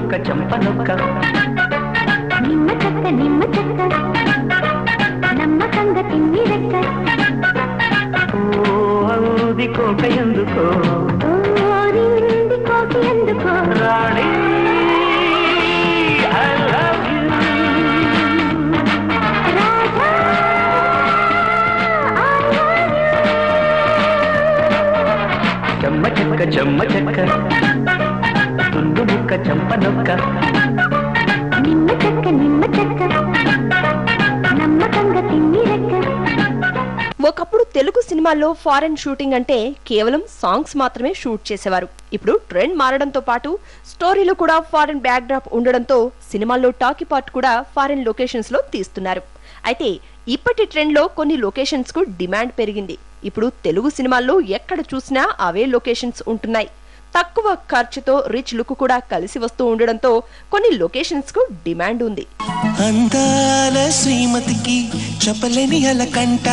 ముక్క చంపనొక్క నిమ్మ చెక్క నమ్మకంగా తిన్ని రెక్క ఓది కోక ఎందుకో ఓరింది కోకి ఎందుకో రాణి I love you రాజా చెమ్మ చెక్క తుండు ముక్క చంపనొక్క నిమ్మ చెక్క నమ్మకంగా తిన్ని రెక్క. ఒకప్పుడు తెలుగు సినిమాల్లో ఫారెన్ షూటింగ్ అంటే కేవలం సాంగ్స్ మాత్రమే షూట్ చేసేవారు. ఇప్పుడు ట్రెండ్ మారడంతో పాటు స్టోరీలు కూడా ఫారెన్ బ్యాక్ డ్రాప్ ఉండడంతో సినిమాల్లో టాకీ పార్ట్ కూడా ఫారెన్ లొకేషన్స్ లో తీస్తున్నారు. అయితే ఇప్పటి ట్రెండ్ లో కొన్ని లొకేషన్స్ కు డిమాండ్ పెరిగింది. ఇప్పుడు తెలుగు సినిమాల్లో ఎక్కడ చూసినా అవే లొకేషన్స్ ఉంటున్నాయి. తక్కువ ఖర్చుతో రిచ్ లుక్ కూడా కలిసి వస్తూ ఉండడంతో కొన్ని లొకేషన్స్ కు డిమాండ్ ఉంది. అందాల శ్రీమతికి చెప్పలేని అలకంట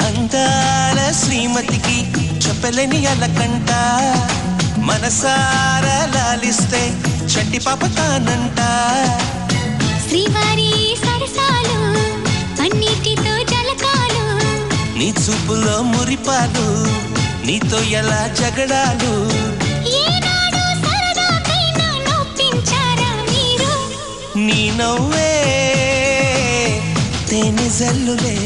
అందాల శ్రీమతికి చెప్పలేని అలకంట మనసారా లాలిస్తే చంటి పాప తానంట శ్రీవారి సరసాలు అన్నిటితో జలకాలు నీ చూపులో మురిపాలు నీతో ఎలా జగడాలు ఏనాడు సరదాకైనా నొప్పించారా మీరు నీ నవ్వే తేనె జల్లులే.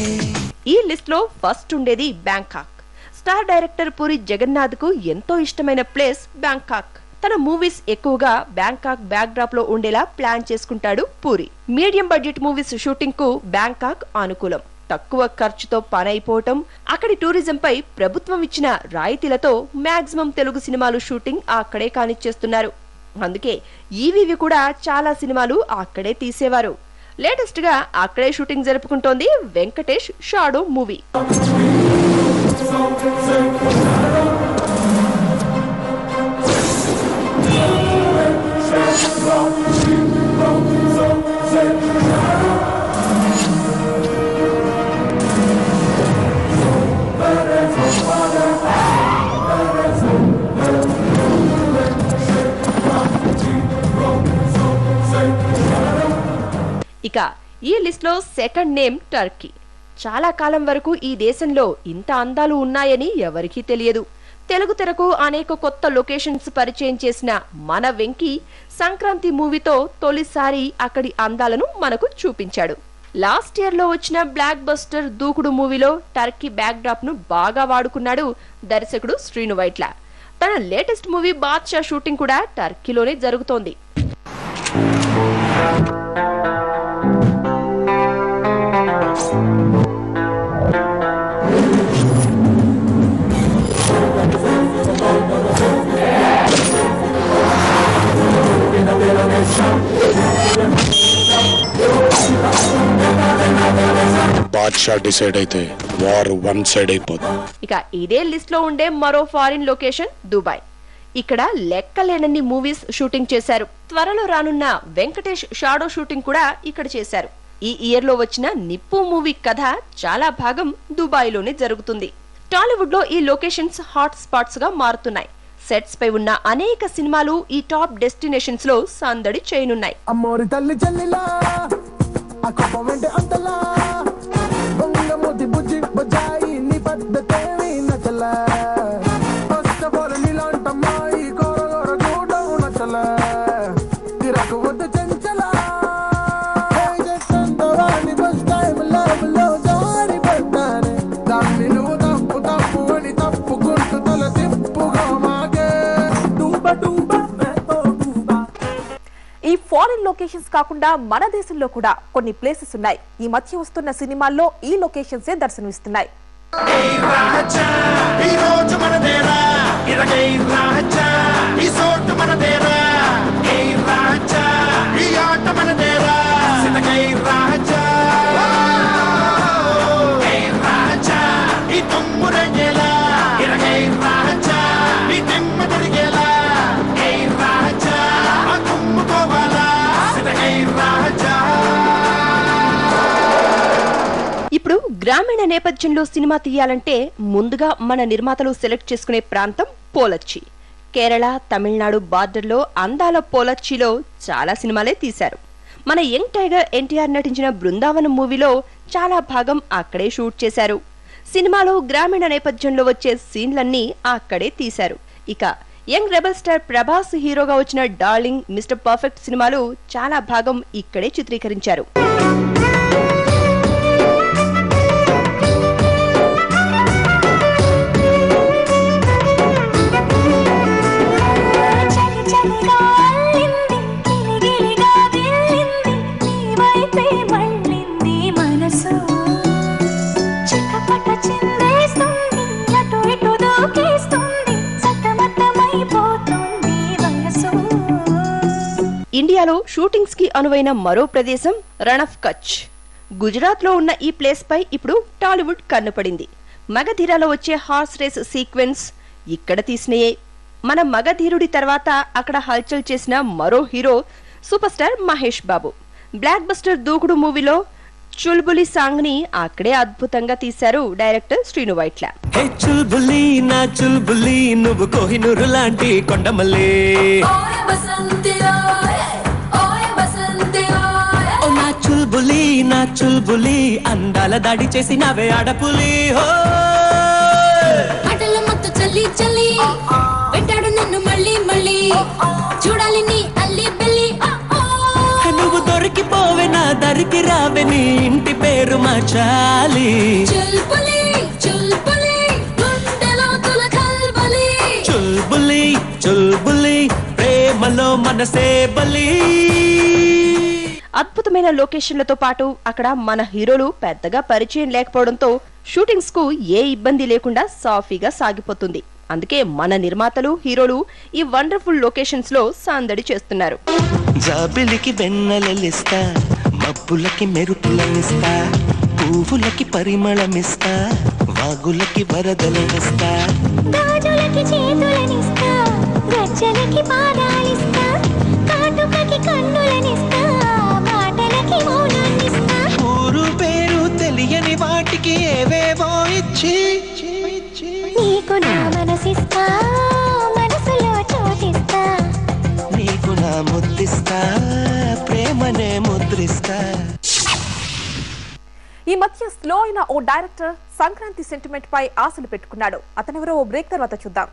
ఈ లిస్ట్ లో ఫస్ట్ ఉండేది Bangkok. Star director Puri Jagannath కు ఎంతో ఇష్టమైన ప్లేస్ బ్యాంకాక్. తన మూవీస్ ఎక్కువగా బ్యాంకాక్ బ్యాక్ డ్రాప్ లో ఉండేలా ప్లాన్ చేసుకుంటాడు Puri. Medium budget movies shooting కు బ్యాంకాక్ అనుకూలం. తక్కువ ఖర్చుతో పని అయిపోవటం, అక్కడి టూరిజం పై ప్రభుత్వం ఇచ్చిన రాయితీలతో మాక్సిమం తెలుగు సినిమాలు షూటింగ్ అక్కడే కానిచ్చేస్తున్నారు. అందుకే ఈవీవి కూడా చాలా సినిమాలు అక్కడే తీసేవారు. లేటెస్ట్ గా అక్కడే షూటింగ్ జరుపుకుంటోంది వెంకటేష్ షాడో మూవీ. ఇక ఈ లిస్ట్ లో సెకండ్ నేమ్ టర్కీ. చాలా కాలం వరకు ఈ దేశంలో ఇంత అందాలు ఉన్నాయని ఎవరికీ తెలియదు. తెలుగు తెరకు అనేక కొత్త లొకేషన్స్ పరిచయం చేసిన మన వెంకీ సంక్రాంతి మూవీతో తొలిసారి అక్కడి అందాలను మనకు చూపించాడు. లాస్ట్ ఇయర్ లో వచ్చిన బ్లాక్ బస్టర్ దూకుడు మూవీలో టర్కీ బ్యాక్ డ్రాప్ ను బాగా వాడుకున్నాడు దర్శకుడు శ్రీను వైట్ల. తన లేటెస్ట్ మూవీ బాద్షా షూటింగ్ కూడా టర్కీలోనే జరుగుతోంది. బాద్షా డిసైడ్ అయితే వార్ వన్ సైడ్ అయిపోతుంది. ఇక ఇదే లిస్ట్ లో ఉండే మరో ఫారిన్ లొకేషన్ దుబాయ్. ఇక్కడ లెక్కలేనన్ని మూవీస్ షూటింగ్ చేశారు. త్వరలో రానున్న వెంకటేష్ షాడో షూటింగ్ కూడా ఇక్కడ చేశారు. ఈ ఇయర్ లో వచ్చిన నిప్పు మూవీ కథ చాలా భాగం దుబాయ్ లోనే జరుగుతుంది. టాలీవుడ్ లో ఈ లొకేషన్స్ హాట్ స్పాట్స్ గా మారుతున్నాయి. సెట్స్ పై ఉన్న అనేక సినిమాలు ఈ టాప్ డెస్టినేషన్స్ లో సందడి చేయనున్నాయి. ఈ ఫారెన్ లొకేషన్స్ కాకుండా మన దేశంలో కూడా కొన్ని ప్లేసెస్ ఉన్నాయి. ఈ మధ్య వస్తున్న సినిమాల్లో ఈ లొకేషన్సే దర్శనమిస్తున్నాయి. ఇప్పుడు గ్రామీణ నేపథ్యంలో సినిమా తీయాలంటే ముందుగా మన నిర్మాతలు సెలెక్ట్ చేసుకునే ప్రాంతం పోలచ్చి. కేరళ తమిళనాడు బార్డర్లో అందాల పోలచ్చిలో చాలా సినిమాలే తీశారు. మన యంగ్ టైగర్ ఎన్టీఆర్ నటించిన బృందావనం మూవీలో చాలా భాగం అక్కడే షూట్ చేశారు. సినిమాలో గ్రామీణ నేపథ్యంలో వచ్చే సీన్లన్నీ అక్కడే తీశారు. ఇక యంగ్ రెబల్ స్టార్ ప్రభాస్ హీరోగా వచ్చిన డార్లింగ్, మిస్టర్ పర్ఫెక్ట్ సినిమాలు చాలా భాగం ఇక్కడే చిత్రీకరించారు. ఇండియాలో షూటింగ్స్ కి అనువైన మరో ప్రదేశం రణ్ ఆఫ్ కచ్. గుజరాత్ లో ఉన్న ఈ ప్లేస్ పై ఇప్పుడు టాలీవుడ్ కన్నుపడింది. మగధీరాలో వచ్చే హార్స్ రేస్ సీక్వెన్స్ ఇక్కడ తీసినయే. మన మగధీరుడి తర్వాత అక్కడ హల్చల్ చేసిన మరో hero super star Mahesh Babu. Block buster దూకుడు మూవీలో చుల్బులి సాంగ్ ని అక్కడే అద్భుతంగా తీశారు డైరెక్టర్ శ్రీను వైట్ల. చుల్బులి నా చుల్బులి నువ్వు కోహినూరు లాంటి కొండమల్లి, నా చుల్బులి నా చుల్బులి అందాల దాడి చేసి నవే ఆడపులి. చల్లి చల్లి పెట్టాడు నన్ను మళ్ళీ మళ్ళీ చూడాలి నీ అల్లి బెల్లి. నువ్వు దొరికిపోవే నా దరికి రావే నీ ఇంటి పేరు మార్చాలి. చుల్బులి చుల్బులి గుండెలో తులకల్బలి, చుల్బులి చుల్బులి ప్రేమలో మనసే బలి. అద్భుతమైన లొకేషన్లతో పాటు అక్కడ మన హీరోలు పెద్దగా పరిచయం లేకపోవడంతో షూటింగ్స్ కు ఏ ఇబ్బంది లేకుండా సాఫీగా సాగిపోతుంది. అందుకే మన నిర్మాతలు, హీరోలు ఈ వండర్ఫుల్ లొకేషన్స్ లో సందడి చేస్తున్నారు. జాబిలికి వెన్నెలలిస్తా, మబ్బులకి మెరుపులనిస్తా, పువ్వులకి పరిమళమిస్తా, వాగులకి వరదలనిస్తా, గాజులకి చేతులనిస్తా, గజ్జలకి పాదాలిస్తా, కాటుకకి కన్నులనిస్తా, మాటలకి మౌనాన్నిస్తా. ఊరు పేరు తెలియని వాటికి ఏవేవో ఇచ్చి నీకు నా మనసిస్తా, మనసులో చోటిస్తా, నీకు నా ముద్దిస్తా, ప్రేమనే ముద్రిస్తా. ఈ మధ్య స్లో అయిన ఓ డైరెక్టర్ సంక్రాంతి సెంటిమెంట్ పై ఆశలు పెట్టుకున్నాడు. అతనెవరో ఓ బ్రేక్ తర్వాత చూద్దాం.